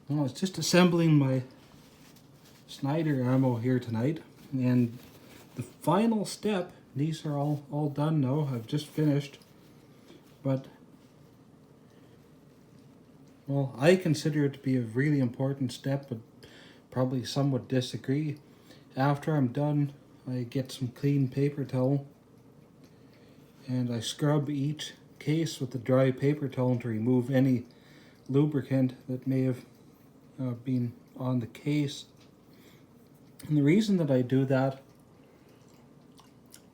Well, I was just assembling my Snider ammo here tonight, and the final step, these are all done now, I've just finished, but, well, I consider it to be a really important step, but probably some would disagree. After I'm done, I get some clean paper towel, and I scrub each case with the dry paper towel to remove any lubricant that may have been on the case. And the reason that I do that,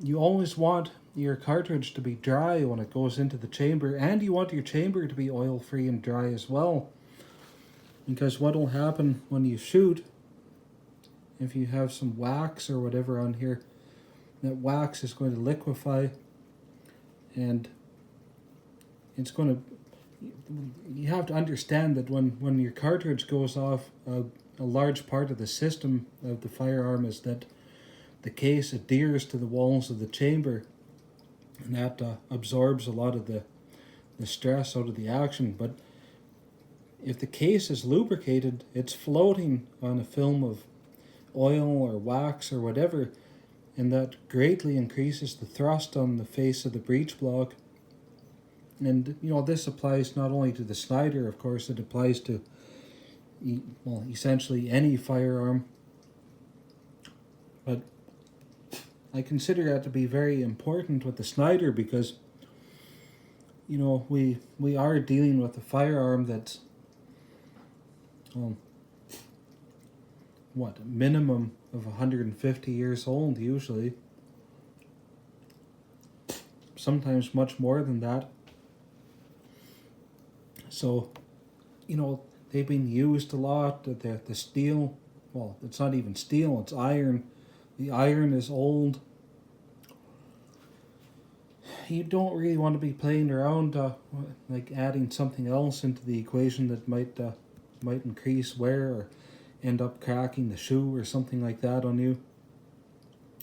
you always want your cartridge to be dry when it goes into the chamber, and you want your chamber to be oil free and dry as well. Because what will happen when you shoot, if you have some wax or whatever on here, that wax is going to liquefy, and it's going to, you have to understand that when your cartridge goes off, a large part of the system of the firearm is that the case adheres to the walls of the chamber, and that absorbs a lot of the stress out of the action. But if the case is lubricated, it's floating on a film of oil or wax or whatever, and that greatly increases the thrust on the face of the breech block. And this applies not only to the Snider, of course, it applies to, well, essentially any firearm. But I consider that to be very important with the Snider because, we are dealing with a firearm that's, a minimum of 150 years old usually. Sometimes much more than that. So, they've been used a lot. The steel, well, it's not even steel, it's iron. The iron is old. You don't really want to be playing around like adding something else into the equation that might increase wear or end up cracking the shoe or something like that on you.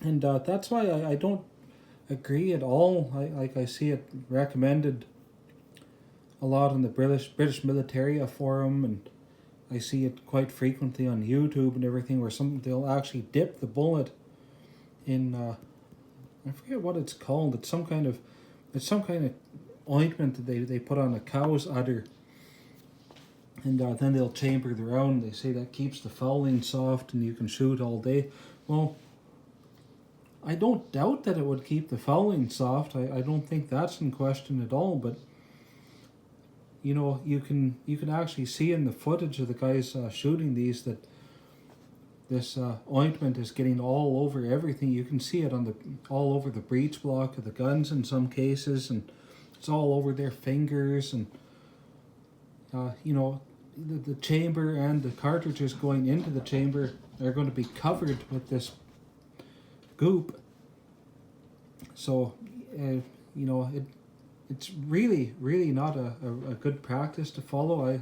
And that's why I don't agree at all. I see it recommended a lot on the British Militaria forum, and I see it quite frequently on YouTube and everything, where they'll actually dip the bullet in I forget what it's called. It's some kind of ointment that they put on a cow's udder, and then they'll chamber the round. They say that keeps the fouling soft and you can shoot all day. Well, I don't doubt that it would keep the fouling soft. I don't think that's in question at all, but you can actually see in the footage of the guys shooting these that this ointment is getting all over everything. You can see it all over the breech block of the guns in some cases, and it's all over their fingers, and the chamber and the cartridges going into the chamber are going to be covered with this goop. So it's really not a good practice to follow.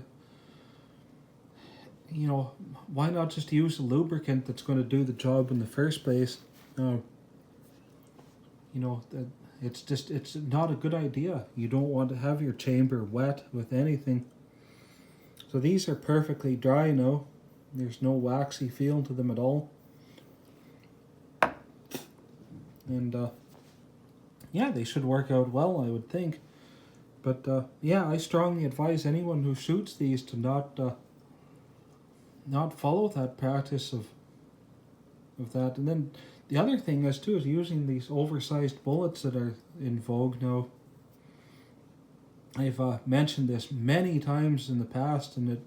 Why not just use a lubricant that's going to do the job in the first place? It's not a good idea. You don't want to have your chamber wet with anything. So these are perfectly dry now. There's no waxy feel to them at all. And they should work out well, I would think. But I strongly advise anyone who shoots these to not follow that practice of that. And then the other thing is using these oversized bullets that are in vogue now. I've mentioned this many times in the past, and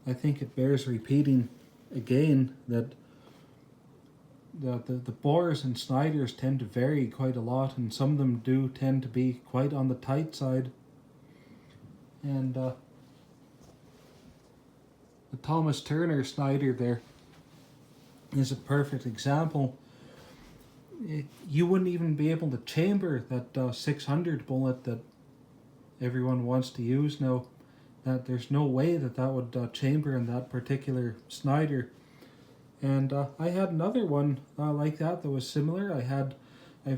I think it bears repeating again that the bores and Sniders tend to vary quite a lot, and some of them do tend to be quite on the tight side. And the Thomas Turner Snider there is a perfect example. You wouldn't even be able to chamber that 600 bullet that everyone wants to use now. That there's no way that would chamber in that particular Snider. And I had another one like that was similar. I've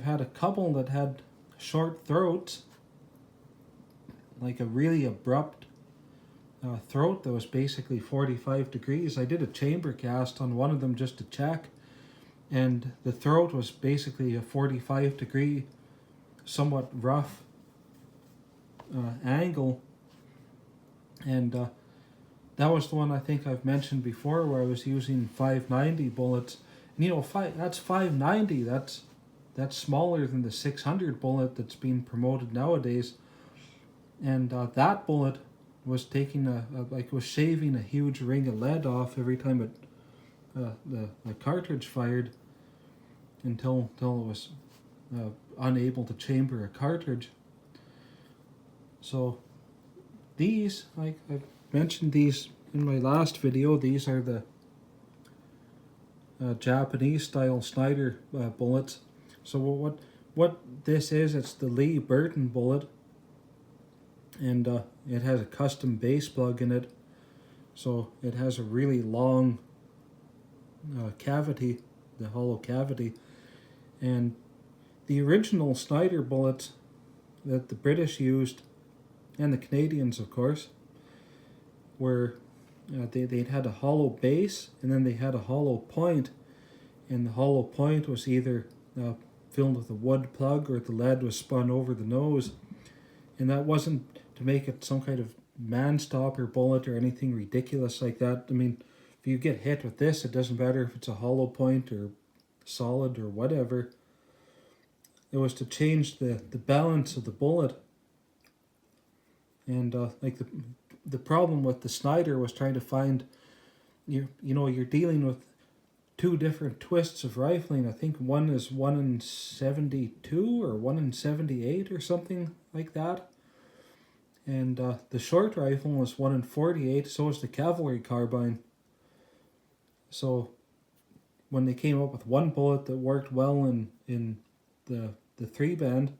had a couple that had short throats, like a really abrupt throat that was basically 45 degrees. I did a chamber cast on one of them just to check, and the throat was basically a 45 degree, somewhat rough angle. And that was the one I think I've mentioned before where I was using 590 bullets. And you know, that's 590, that's smaller than the 600 bullet that's being promoted nowadays. And that bullet was taking was shaving a huge ring of lead off every time it the cartridge fired, until it was unable to chamber a cartridge. So these, like I mentioned these in my last video, these are the Japanese style Snider bullets. So what this is, it's the Lee Burton bullet, and it has a custom base plug in it, so it has a really long cavity, the hollow cavity. And the original Snider bullets that the British used, and the Canadians of course, were they'd had a hollow base, and then they had a hollow point, and the hollow point was either filled with a wood plug, or the lead was spun over the nose. And that wasn't to make it some kind of man-stopper bullet or anything ridiculous like that. I mean, if you get hit with this, it doesn't matter if it's a hollow point or solid or whatever. It was to change the balance of the bullet. And like the problem with the Snider was trying to find, you're dealing with two different twists of rifling. I think one is 1 in 72 or 1 in 78 or something like that. And the short rifle was 1 in 48, so is the cavalry carbine. So when they came up with one bullet that worked well in the 3-band,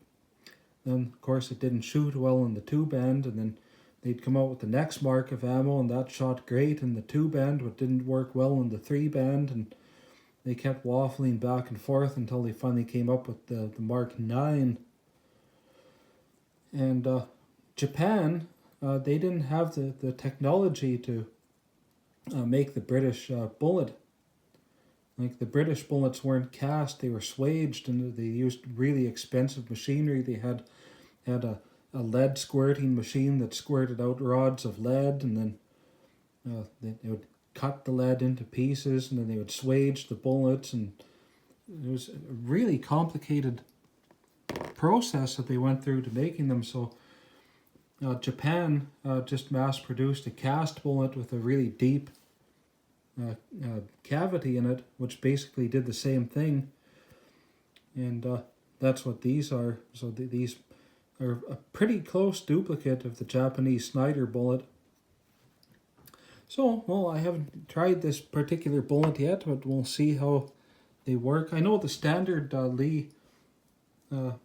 then of course it didn't shoot well in the 2-band, and then they'd come out with the next mark of ammo, and that shot great in the 2-band, but didn't work well in the 3-band, and they kept waffling back and forth until they finally came up with the Mark 9. And Japan, they didn't have the technology to make the British bullet. Like, the British bullets weren't cast, they were swaged, and they used really expensive machinery. They had a lead squirting machine that squirted out rods of lead, and then they would cut the lead into pieces, and then they would swage the bullets, and it was a really complicated process that they went through to making them. So Japan just mass-produced a cast bullet with a really deep cavity in it, which basically did the same thing. And that's what these are. So these are a pretty close duplicate of the Japanese Snider bullet. So, well, I haven't tried this particular bullet yet, but we'll see how they work. I know the standard Lee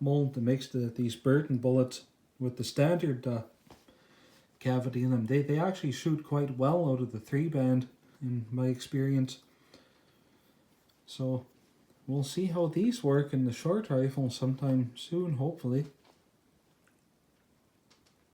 mold that makes these Burton bullets with the standard cavity in them, they actually shoot quite well out of the 3-band in my experience. So we'll see how these work in the short rifle sometime soon, hopefully.